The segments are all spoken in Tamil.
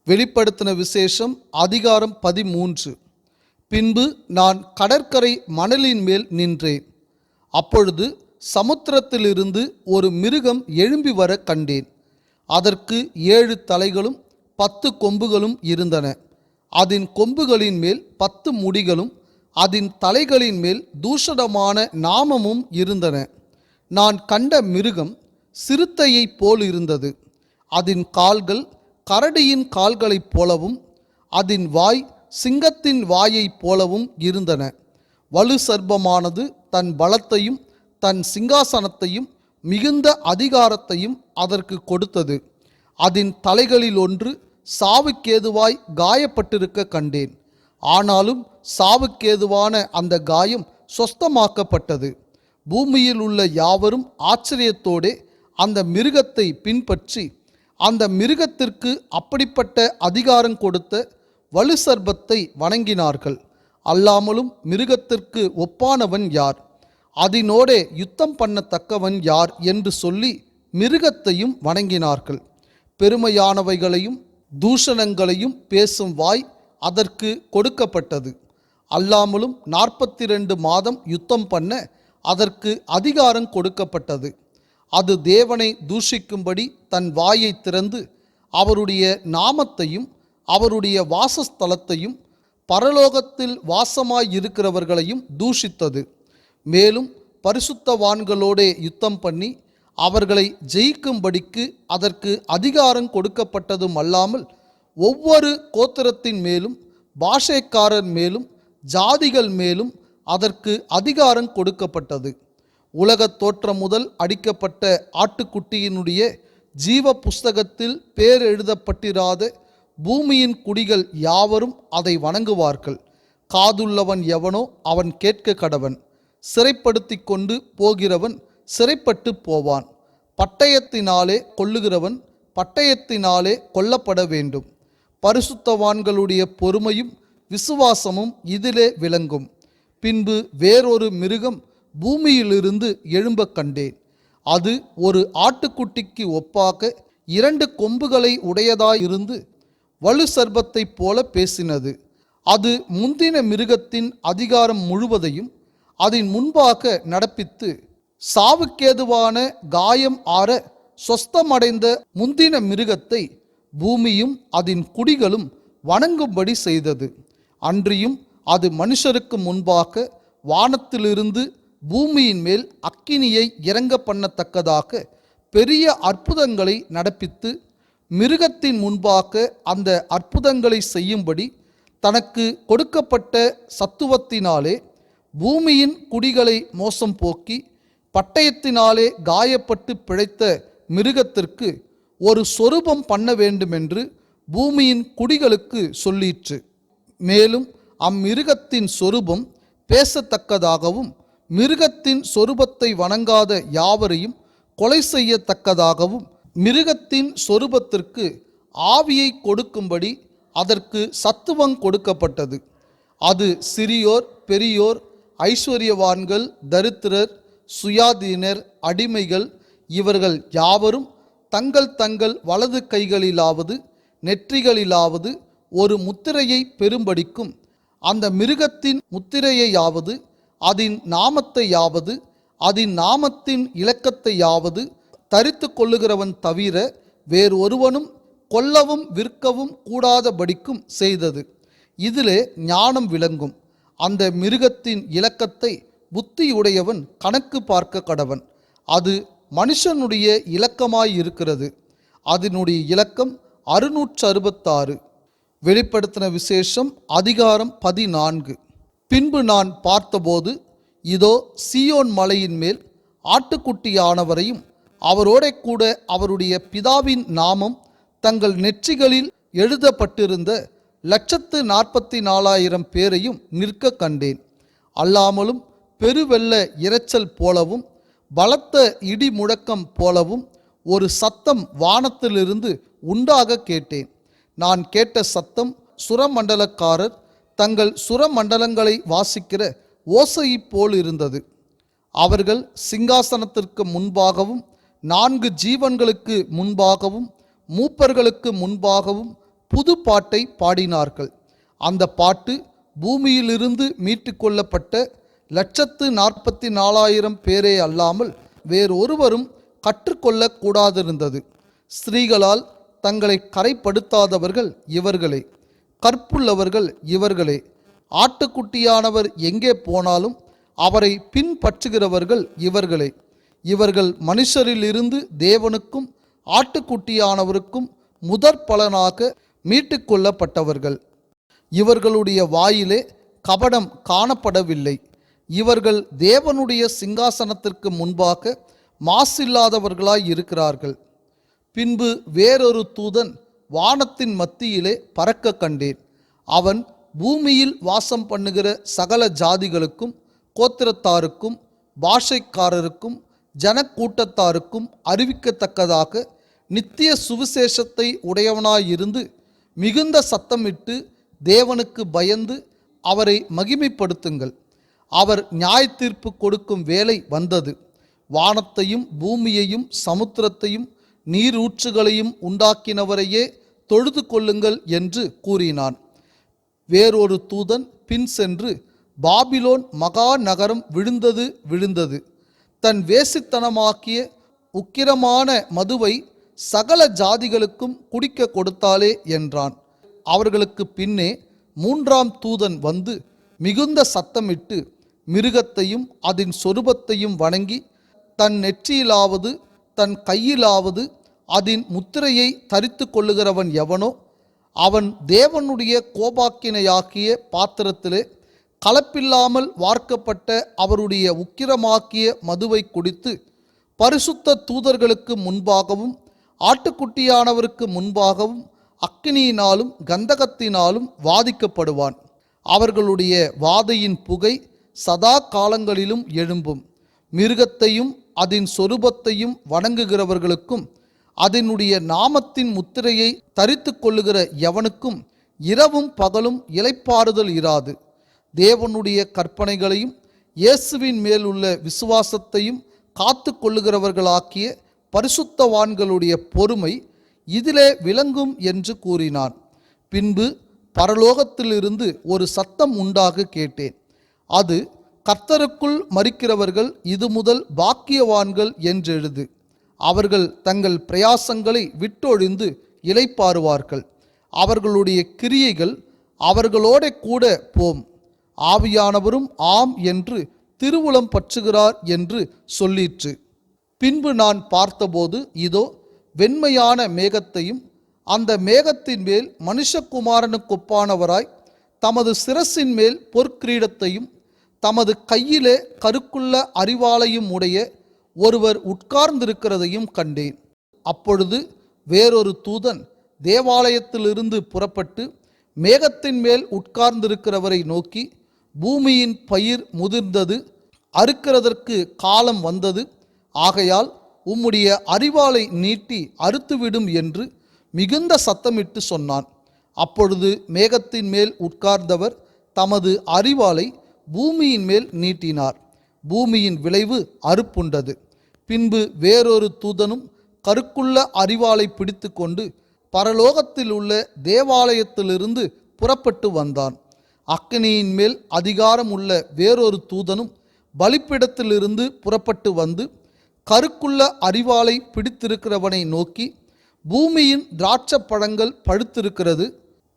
வெளிப்படுத்தின விசேஷம் அதிகாரம் 13. பின்பு நான் கடற்கரை மணலின் மேல் நின்றேன். அப்பொழுது சமுத்திரத்திலிருந்து ஒரு மிருகம் எழும்பி வர கண்டேன். அதற்கு 7 தலைகளும் 10 கொம்புகளும் இருந்தன. அதன் கொம்புகளின் மேல் 10 முடிகளும் அதன் தலைகளின் மேல் தூஷணமான நாமமும் இருந்தன. நான் கண்ட மிருகம் சிறுத்தையைப் போல் இருந்தது. அதன் கால்கள் கரடியின் கால்களைப் போலவும் அதன் வாய் சிங்கத்தின் வாயைப் போலவும் இருந்தன. வலு சர்ப்பமானது தன் பலத்தையும் தன் சிங்காசனத்தையும் மிகுந்த அதிகாரத்தையும் அதற்கு கொடுத்தது. அதன் தலைகளில் ஒன்று சாவுக்கேதுவாய் காயப்பட்டிருக்க கண்டேன். ஆனாலும் சாவுக்கேதுவான அந்த காயம் சொஸ்தமாக்கப்பட்டது. பூமியில் உள்ள யாவரும் ஆச்சரியத்தோடே அந்த மிருகத்தை பின்பற்றி அந்த மிருகத்திற்கு அப்படிப்பட்ட அதிகாரம் கொடுத்த வலு சர்ப்பத்தை வணங்கினார்கள். அல்லாமலும் மிருகத்திற்கு ஒப்பானவன் யார், அதனோடே யுத்தம் பண்ணத்தக்கவன் யார் என்று சொல்லி மிருகத்தையும் வணங்கினார்கள். பெருமையானவைகளையும் தூஷணங்களையும் பேசும் வாய் அதற்கு கொடுக்கப்பட்டது. அல்லாமலும் 42 மாதம் யுத்தம் பண்ண அதற்கு அதிகாரம் கொடுக்கப்பட்டது. அது தேவனை தூஷிக்கும்படி தன் வாயை திறந்து அவருடைய நாமத்தையும் அவருடைய வாசஸ்தலத்தையும் பரலோகத்தில் வாசமாயிருக்கிறவர்களையும் தூஷித்தது. மேலும் பரிசுத்தவான்களோடே யுத்தம் பண்ணி அவர்களை ஜெயிக்கும்படிக்கு அதற்கு அதிகாரம் கொடுக்கப்பட்டதும் அல்லாமல் ஒவ்வொரு கோத்திரத்தின் மேலும் பாஷைக்காரர் மேலும் ஜாதிகள் மேலும் அதற்கு அதிகாரம் கொடுக்கப்பட்டது. உலகத் தோற்றம் முதல் அடிக்கப்பட்ட ஆட்டுக்குட்டியினுடைய ஜீவ புஸ்தகத்தில் பேர் எழுதப்பட்டிராத பூமியின் குடிகள் யாவரும் அதை வணங்குவார்கள். காதுள்ளவன் எவனோ அவன் கேட்க கடவன். சிறைப்படுத்தி கொண்டு போகிறவன் சிறைப்பட்டு போவான். பட்டயத்தினாலே கொல்லுகிறவன் பட்டயத்தினாலே கொல்லப்பட வேண்டும். பரிசுத்தவான்களுடைய பொறுமையும் விசுவாசமும் இதிலே விளங்கும். பின்பு வேறொரு மிருகம் பூமியிலிருந்து எழும்ப கண்டேன். அது ஒரு ஆட்டுக்குட்டிக்கு ஒப்பாக 2 கொம்புகளை உடையதாயிருந்து வலு சர்ப்பத்தைப் போல பேசினது. அது முந்தின மிருகத்தின் அதிகாரம் முழுவதையும் அதன் முன்பாக நடப்பித்து சாவுக்கேதுவான காயம் ஆற சொஸ்தமடைந்த முந்தின மிருகத்தை பூமியும் அதன் குடிகளும் வணங்கும்படி செய்தது. அன்றியும் அது மனுஷருக்கு முன்பாக வானத்திலிருந்து பூமியின் மேல் அக்கினியை இறங்க பண்ணத்தக்கதாக பெரிய அற்புதங்களை நடப்பித்து மிருகத்தின் முன்பாக அந்த அற்புதங்களை செய்யும்படி தனக்கு கொடுக்கப்பட்ட சத்துவத்தினாலே பூமியின் குடிகளை மோசம் போக்கி பட்டயத்தினாலே காயப்பட்டு பிழைத்த மிருகத்திற்கு ஒரு சொரூபம் பண்ண வேண்டுமென்று பூமியின் குடிகளுக்கு சொல்லிற்று. மேலும் அம்மிருகத்தின் சொரூபம் பேசத்தக்கதாகவும் மிருகத்தின் சொரூபத்தை வணங்காத யாவரையும் கொலை செய்யத்தக்கதாகவும் மிருகத்தின் சொரூபத்திற்கு ஆவியை கொடுக்கும்படி அதற்கு சத்துவம் கொடுக்கப்பட்டது. அது சிறியோர் பெரியோர் ஐஸ்வர்யவான்கள் தரித்திரர் சுயாதீனர் அடிமைகள் இவர்கள் யாவரும் தங்கள் தங்கள் வலது கைகளிலாவது நெற்றிகளிலாவது ஒரு முத்திரையை பெறும்படிக்கும் அந்த மிருகத்தின் முத்திரையையாவது அதன் நாமத்தையாவது அதன் நாமத்தின் இலக்கத்தையாவது தரித்து கொள்ளுகிறவன் தவிர வேறொருவனும் கொல்லவும் விற்கவும் கூடாதபடிக்கும் செய்தது. இதிலே ஞானம் விளங்கும். அந்த மிருகத்தின் இலக்கத்தை புத்தியுடையவன் கணக்கு பார்க்க கடவன். அது மனுஷனுடைய இலக்கமாயிருக்கிறது. அதனுடைய இலக்கம் 666. வெளிப்படுத்தின விசேஷம் அதிகாரம் 14. பின்பு நான் பார்த்தபோது இதோ சீயோன் மலையின் மேல் ஆட்டுக்குட்டியானவரையும் அவரோட கூட அவருடைய பிதாவின் நாமம் தங்கள் நெற்றிகளில் எழுதப்பட்டிருந்த 144,000 பேரையும் நிற்க கண்டேன். அல்லாமலும் பெருவெள்ள இரைச்சல் போலவும் பலத்த இடி முழக்கம் போலவும் ஒரு சத்தம் வானத்திலிருந்து உண்டாக கேட்டேன். நான் கேட்ட சத்தம் சுரமண்டலக்காரர் தங்கள் சுரமண்டலங்களை வாசிக்கிற ஓசையைப் போல் இருந்தது. அவர்கள் சிங்காசனத்திற்கு முன்பாகவும் 4 ஜீவன்களுக்கு முன்பாகவும் மூப்பர்களுக்கு முன்பாகவும் புது பாட்டை பாடினார்கள். அந்த பாட்டு பூமியிலிருந்து மீட்டு கொள்ளப்பட்ட 144,000 பேரே அல்லாமல் வேறொருவரும் கற்றுக்கொள்ளக்கூடாதிருந்தது. ஸ்திரீகளால் தங்களை கரைப்படுத்தாதவர்கள் இவர்களே, கற்புள்ளவர்கள் இவர்களே, ஆட்டுக்குட்டியானவர் எங்கே போனாலும் அவரை பின்பற்றுகிறவர்கள் இவர்களே. இவர்கள் மனுஷரிலிருந்து தேவனுக்கும் ஆட்டுக்குட்டியானவருக்கும் முதற் பலனாக மீட்டு கொள்ளப்பட்டவர்கள். இவர்களுடைய வாயிலே கபடம் காணப்படவில்லை. இவர்கள் தேவனுடைய சிங்காசனத்திற்கு முன்பாக மாசில்லாதவர்களாய் இருக்கிறார்கள். பின்பு வேறொரு தூதன் வானத்தின் மத்தியிலே பறக்க கண்டேன். அவன் பூமியில் வாசம் பண்ணுகிற சகல ஜாதிகளுக்கும், கோத்திரத்தாருக்கும், பாஷைக்காரருக்கும், ஜனக்கூட்டத்தாருக்கும் அறிவிக்கத்தக்கதாக நித்திய சுவிசேஷத்தை உடையவனாயிருந்து மிகுந்த சத்தமிட்டு தேவனுக்கு பயந்து அவரை மகிமைப்படுத்துங்கள். அவர் நியாயத்தீர்ப்பு கொடுக்கும் வேளை வந்தது. வானத்தையும் பூமியையும் சமுத்திரத்தையும் நீரூற்றுகளையும் உண்டாக்கினவரையே தொழுது கொள்ளுங்கள் என்று கூறினான். வேறொரு தூதன் பின் சென்று, பாபிலோன் மகா நகரம் விழுந்தது விழுந்தது, தன் வேசித்தனமாக்கிய உக்கிரமான மதுவை சகல ஜாதிகளுக்கும் குடிக்க கொடுத்தாளே என்றான். அவர்களுக்கு பின்னே மூன்றாம் தூதன் வந்து மிகுந்த சத்தமிட்டு மிருகத்தையும் அதன் சொரூபத்தையும் வணங்கி தன் நெற்றியிலாவது தன் கையிலாவது அதன் முத்திரையை தரித்து கொள்ளுகிறவன் எவனோ அவன் தேவனுடைய கோபாக்கினையாக்கிய பாத்திரத்திலே கலப்பில்லாமல் வார்க்கப்பட்ட அவருடைய உக்கிரமாக்கிய மதுவை குடித்து பரிசுத்த தூதர்களுக்கு முன்பாகவும் ஆட்டுக்குட்டியானவருக்கு முன்பாகவும் அக்கினியினாலும் கந்தகத்தினாலும் வாதிக்கப்படுவான். அவர்களுடைய வாதையின் புகை சதா காலங்களிலும் எழும்பும். மிருகத்தையும் அதன் சொரூபத்தையும் வணங்குகிறவர்களுக்கும் அதனுடைய நாமத்தின் முத்திரையை தரித்து கொள்ளுகிற எவனுக்கும் இரவும் பகலும் இளைப்பாறுதல் இராது. தேவனுடைய கற்பனைகளையும் இயேசுவின் மேலுள்ள விசுவாசத்தையும் காத்து கொள்ளுகிறவர்களாக்கிய பரிசுத்தவான்களுடைய பொறுமை இதிலே விளங்கும் என்று கூறினான். பின்பு பரலோகத்திலிருந்து ஒரு சத்தம் உண்டாக கேட்டேன். அது, கர்த்தருக்குள் மரிக்கிறவர்கள் இது முதல் பாக்கியவான்கள் என்றெழுது. அவர்கள் தங்கள் பிரயாசங்களை விட்டொழிந்து இளைப்பாறுவார்கள். அவர்களுடைய கிரியைகள் அவர்களோட கூட போம். ஆவியானவரும் ஆம் என்று திருவுளம் பற்றுகிறார் என்று சொல்லிற்று. பின்பு நான் பார்த்தபோது, இதோ வெண்மையான மேகத்தையும் அந்த மேகத்தின் மேல் மனுஷகுமாரனுக்கொப்பானவராய் தமது சிரசின் மேல் பொற்கிரீடத்தையும் தமது கையிலே கருக்குள்ள அரிவாளையும் உடைய ஒருவர் உட்கார்ந்திருக்கிறதையும் கண்டேன். அப்பொழுது வேறொரு தூதன் தேவாலயத்திலிருந்து புறப்பட்டு மேகத்தின் மேல் உட்கார்ந்திருக்கிறவரை நோக்கி, பூமியின் பயிர் முதிர்ந்தது, அறுக்கிறதற்கு காலம் வந்தது. ஆகையால் உம்முடைய அரிவாளை நீட்டி அறுத்துவிடும் என்று மிகுந்த சத்தமிட்டு சொன்னான். அப்பொழுது மேகத்தின் மேல் உட்கார்ந்தவர் தமது அரிவாளை பூமியின் மேல் நீட்டினார். பூமியின் விளைவு அறுப்புண்டது. பின்பு வேறொரு தூதனும் கருக்குள்ள அரிவாளை பிடித்து கொண்டு பரலோகத்தில் உள்ள தேவாலயத்திலிருந்து புறப்பட்டு வந்தான். அக்கினியின் மேல் அதிகாரம் உள்ள வேறொரு தூதனும் பலிப்பிடத்திலிருந்து புறப்பட்டு வந்து கருக்குள்ள அரிவாளை பிடித்திருக்கிறவனை நோக்கி, பூமியின் திராட்சை பழங்கள் பழுத்திருக்கிறது.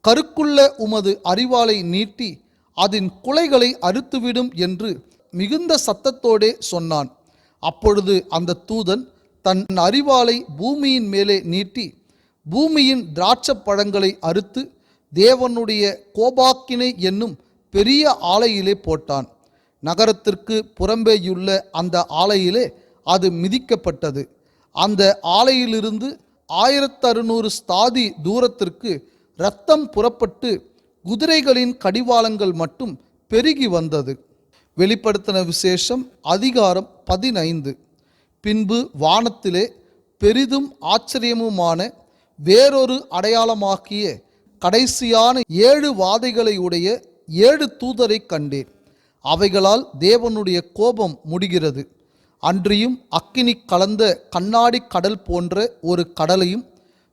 கருக்குள்ள உமது அரிவாளை நீட்டி அதன் குலைகளை அறுத்துவிடும் என்று மிகுந்த சத்தத்தோடே சொன்னான். அப்பொழுது அந்த தூதன் தன் அரிவாளை பூமியின் மேலே நீட்டி பூமியின் திராட்சை பழங்களை அறுத்து தேவனுடைய கோபாக்கினை என்னும் பெரிய ஆலையிலே போட்டான். நகரத்திற்கு புறம்பேயுள்ள அந்த ஆலையிலே அது மிதிக்கப்பட்டது. அந்த ஆலையிலிருந்து 1600 ஸ்தாதி தூரத்திற்கு இரத்தம் புறப்பட்டு குதிரைகளின் கடிவாளங்கள் மட்டும் பெருகி வந்தது. வெளிப்படுத்தின விசேஷம் அதிகாரம் 15. பின்பு வானத்திலே பெரிதும் ஆச்சரியமுமான வேறொரு அடையாளமாக்கிய கடைசியான 7 வாதைகளை உடைய 7 தூதரை கண்டேன். அவைகளால் தேவனுடைய கோபம் முடிகிறது. அன்றியும் அக்கினி கலந்த கண்ணாடி கடல் போன்ற ஒரு கடலையும்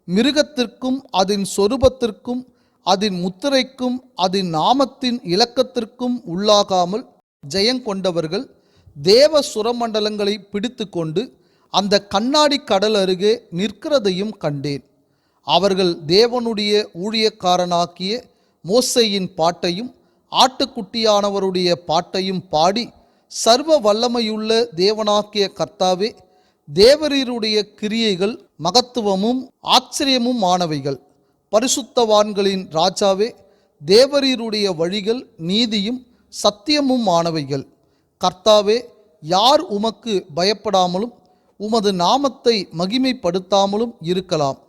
மிருகத்திற்கும் அதன் சொரூபத்திற்கும் அதன் முத்திரைக்கும் அதன் நாமத்தின் இலக்கத்திற்கும் உள்ளாகாமல் ஜெயங்கொண்டவர்கள் தேவ சுரமண்டலங்களை பிடித்து கொண்டு அந்த கண்ணாடி கடல் அருகே நிற்கிறதையும் கண்டேன். அவர்கள் தேவனுடைய ஊழியக்காரனாக்கிய மோசேயின் பாட்டையும் ஆட்டுக்குட்டியானவருடைய பாட்டையும் பாடி, சர்வ வல்லமையுள்ள தேவனாக்கிய கர்த்தாவே, தேவரீருடைய கிரியைகள் மகத்துவமும் ஆச்சரியமும் ஆனவைகள். பரிசுத்தவான்களின் ராஜாவே, தேவரீருடைய வழிகள் நீதியும் சத்தியமும் ஆனவைகள். கர்த்தாவே, யார் உமக்கு பயப்படாமலும் உமது நாமத்தை மகிமைப்படுத்தாமலும் இருக்கலாம்?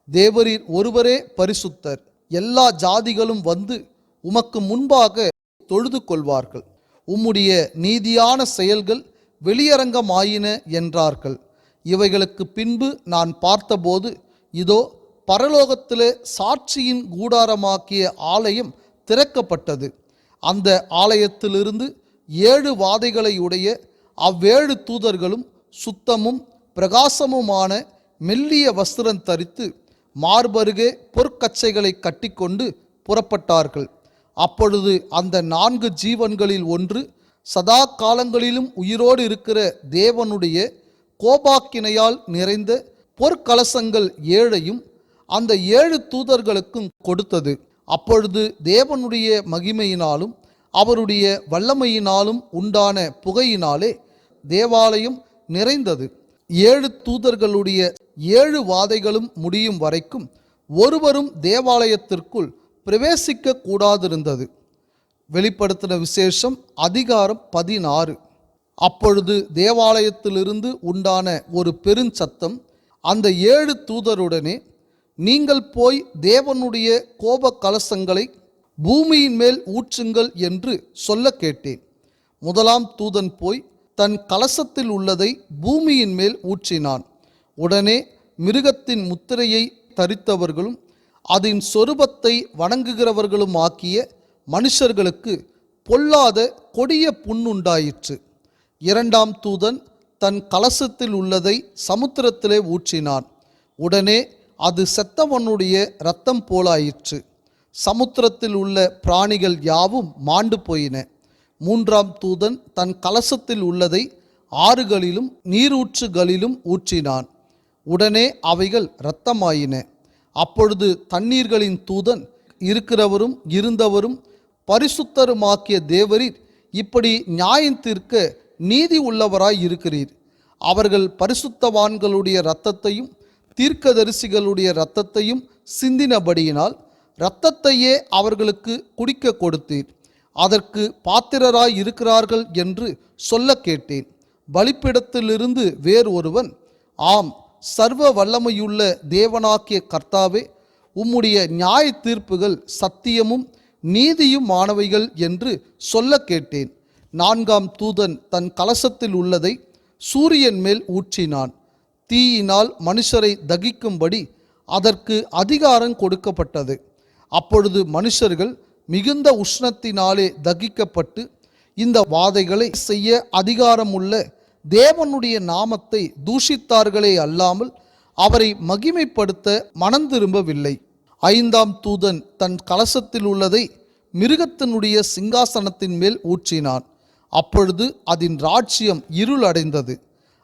தேவரீர் ஒருவரே பரிசுத்தர். எல்லா ஜாதிகளும் வந்து உமக்கு முன்பாக தொழுது கொள்வார்கள். உம்முடைய நீதியான செயல்கள் வெளியரங்கமாயின என்றார்கள். இவைகளுக்கு பின்பு நான் பார்த்தபோது, இதோ பரலோகத்திலே சாட்சியின் கூடாரமாக்கிய ஆலயம் திறக்கப்பட்டது. அந்த ஆலயத்திலிருந்து 7 வாதைகளை உடைய அவ்வேழு தூதர்களும் சுத்தமும் பிரகாசமுமான மெல்லிய வஸ்திரம் தரித்து மார்பருகே பொற்கச்சைகளை கட்டிக்கொண்டு புறப்பட்டார்கள். அப்பொழுது அந்த 4 ஜீவன்களில் ஒன்று சதா காலங்களிலும் உயிரோடு இருக்கிற தேவனுடைய கோபாக்கினையால் நிறைந்த பொற்கலசங்கள் 7ஐயும் அந்த 7 தூதர்களுக்கும் கொடுத்தது. அப்பொழுது தேவனுடைய மகிமையினாலும் அவருடைய வல்லமையினாலும் உண்டான புகையினாலே தேவாலயம் நிறைந்தது. 7 தூதர்களுடைய 7 வாதைகளும் முடியும் வரைக்கும் ஒருவரும் தேவாலயத்திற்குள் பிரவேசிக்க கூடாதிருந்தது. வெளிப்படுத்தின விசேஷம் அதிகாரம் 16. அப்பொழுது தேவாலயத்திலிருந்து உண்டான ஒரு பெருஞ்சத்தம் அந்த 7 தூதருடனே, நீங்கள் போய் தேவனுடைய கோப கலசங்களை பூமியின் மேல் ஊற்றுங்கள் என்று சொல்ல கேட்டேன். முதலாம் தூதன் போய் தன் கலசத்தில் உள்ளதை பூமியின் மேல் ஊற்றினான். உடனே மிருகத்தின் முத்திரையை தரித்தவர்களும் அதன் சொரூபத்தை வணங்குகிறவர்களும் ஆக்கிய மனுஷர்களுக்கு பொல்லாத கொடிய புண்ணுண்டாயிற்று. இரண்டாம் தூதன் தன் கலசத்தில் உள்ளதை சமுத்திரத்திலே ஊற்றினான். உடனே அது செத்தவனுடைய இரத்தம் போலாயிற்று. சமுத்திரத்தில் உள்ள பிராணிகள் யாவும் மாண்டு போயின. மூன்றாம் தூதன் தன் கலசத்தில் உள்ளதை ஆறுகளிலும் நீரூற்றுகளிலும் ஊற்றினான். உடனே அவைகள் இரத்தமாயின. அப்பொழுது தண்ணீர்களின் தூதன், இருக்கிறவரும் இருந்தவரும் பரிசுத்தருமாக்கிய தேவரீர் இப்படி நியாயம் தீர்க்க நீதி உள்ளவராய் இருக்கிறீர். அவர்கள் பரிசுத்தவான்களுடைய இரத்தத்தையும் தீர்க்கதரிசிகளுடைய இரத்தத்தையும் சிந்தினபடியினால் இரத்தத்தையே அவர்களுக்கு குடிக்க கொடுத்தீர். அதற்கு பாத்திரராய் இருக்கிறார்கள் என்று சொல்ல கேட்டேன். பலிப்பிடத்திலிருந்து வேறு ஒருவன், ஆம், சர்வ வல்லமையுள்ள தேவனாக்கிய கர்த்தாவே, உம்முடைய நியாய தீர்ப்புகள் சத்தியமும் நீதியும் ஆனவைகள் என்று சொல்ல கேட்டேன். நான்காம் தூதன் தன் கலசத்தில் உள்ளதை சூரியன் மேல் ஊற்றினான். தீயினால் மனுஷரை தகிக்கும்படி அதற்கு அதிகாரம் கொடுக்கப்பட்டது. அப்பொழுது மனுஷர்கள் மிகுந்த உஷ்ணத்தினாலே தகிக்கப்பட்டு இந்த வாதைகளை செய்ய அதிகாரமுள்ள தேவனுடைய நாமத்தை தூஷித்தார்களே அல்லாமல் அவரை மகிமைப்படுத்த மனம் திரும்பவில்லை. ஐந்தாம் தூதன் தன் கலசத்தில் உள்ளதை மிருகத்தினுடைய சிங்காசனத்தின் மேல் ஊற்றினான். அப்பொழுது அதன் ராஜ்யம் இருளடைந்தது.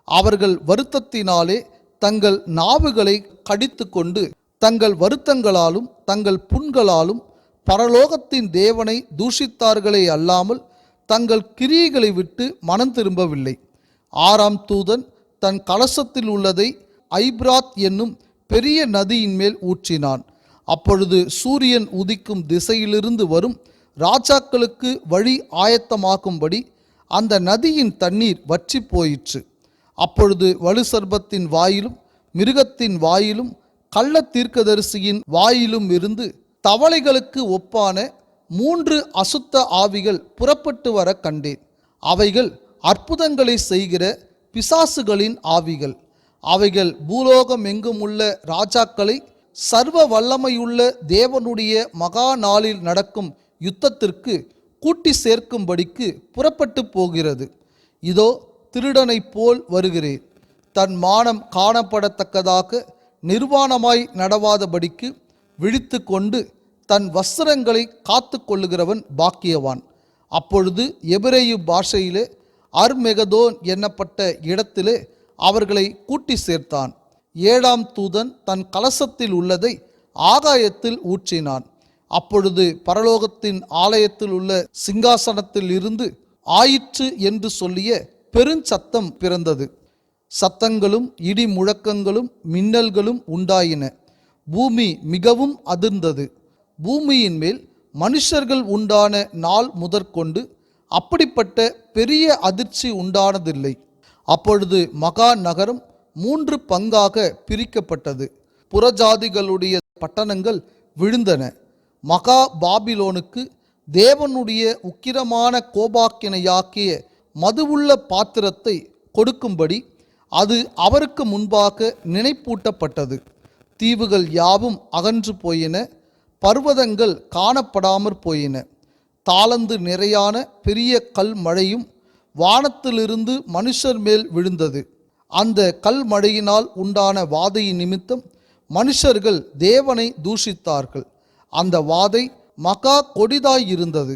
அவர்கள் வருத்தத்தினாலே தங்கள் நாவுகளை கடித்து கொண்டு தங்கள் வருத்தங்களாலும் தங்கள் புண்களாலும் பரலோகத்தின் தேவனை தூஷித்தார்களே அல்லாமல் தங்கள் கிரியைகளை விட்டு மனம் திரும்பவில்லை. ஆறாம் தூதன் தன் கலசத்தில் உள்ளதை ஐப்ராத் என்னும் பெரிய நதியின் மேல் ஊற்றினான். அப்பொழுது சூரியன் உதிக்கும் திசையிலிருந்து வரும் ராஜாக்களுக்கு வழி ஆயத்தமாக்கும்படி அந்த நதியின் தண்ணீர் வற்றி போயிற்று. அப்பொழுது வலுசர்பத்தின் வாயிலும் மிருகத்தின் வாயிலும் கள்ள தீர்க்கதரிசியின் வாயிலும் இருந்து தவளைகளுக்கு ஒப்பான 3 அசுத்த ஆவிகள் புறப்பட்டு வர கண்டேன். அவைகள் அற்புதங்களை செய்கிற பிசாசுகளின் ஆவிகள். அவைகள் பூலோகம் எங்கும் உள்ள ராஜாக்களை சர்வ வல்லமையுள்ள தேவனுடைய மகா நாளில் நடக்கும் யுத்தத்திற்கு கூட்டி சேர்க்கும்படிக்கு புறப்பட்டு போகிறது. இதோ திருடனைப் போல் வருகிறேன். தன் மானம் காணப்படத்தக்கதாக நிர்வாணமாய் நடவாதபடிக்கு விழித்து கொண்டு தன் வஸ்திரங்களை காத்து கொள்ளுகிறவன் பாக்கியவான். அப்பொழுது எபிரேயு பாஷையிலே அர்மெகதோன் என்னப்பட்ட இடத்திலே அவர்களை கூட்டி சேர்த்தான். 7ஆம் தூதன் தன் கலசத்தில் உள்ளதை ஆகாயத்தில் ஊற்றினான். அப்பொழுது பரலோகத்தின் ஆலயத்தில் உள்ள சிங்காசனத்தில் இருந்து ஆயிற்று என்று சொல்லிய பெருஞ்சத்தம் பிறந்தது. சத்தங்களும் இடி முழக்கங்களும் மின்னல்களும் உண்டாயின. பூமி மிகவும் அதிர்ந்தது. பூமியின் மேல் மனுஷர்கள் உண்டான நாள் முதற்கொண்டு அப்படிப்பட்ட பெரிய அதிர்ச்சி உண்டானதில்லை. அப்பொழுது மகா நகரம் 3 பங்காக பிரிக்கப்பட்டது. புறஜாதிகளுடைய பட்டணங்கள் விழுந்தன. மகா பாபிலோனுக்கு தேவனுடைய உக்கிரமான கோபாக்கினையாக்கிய மதுவுள்ள பாத்திரத்தை கொடுக்கும்படி அது அவருக்கு முன்பாக நினைப்பூட்டப்பட்டது. தீவுகள் யாவும் அகன்று போயின. பர்வதங்கள் காணப்படாமற் போயின. தாளந்து நிறையான பெரிய கல் மழையும் வானத்திலிருந்து மனுஷர் மேல் விழுந்தது. அந்த கல் மழையினால் உண்டான வாதை நிமித்தம் மனுஷர்கள் தேவனை தூஷித்தார்கள். அந்த வாதை மகா கொடிதாயிருந்தது.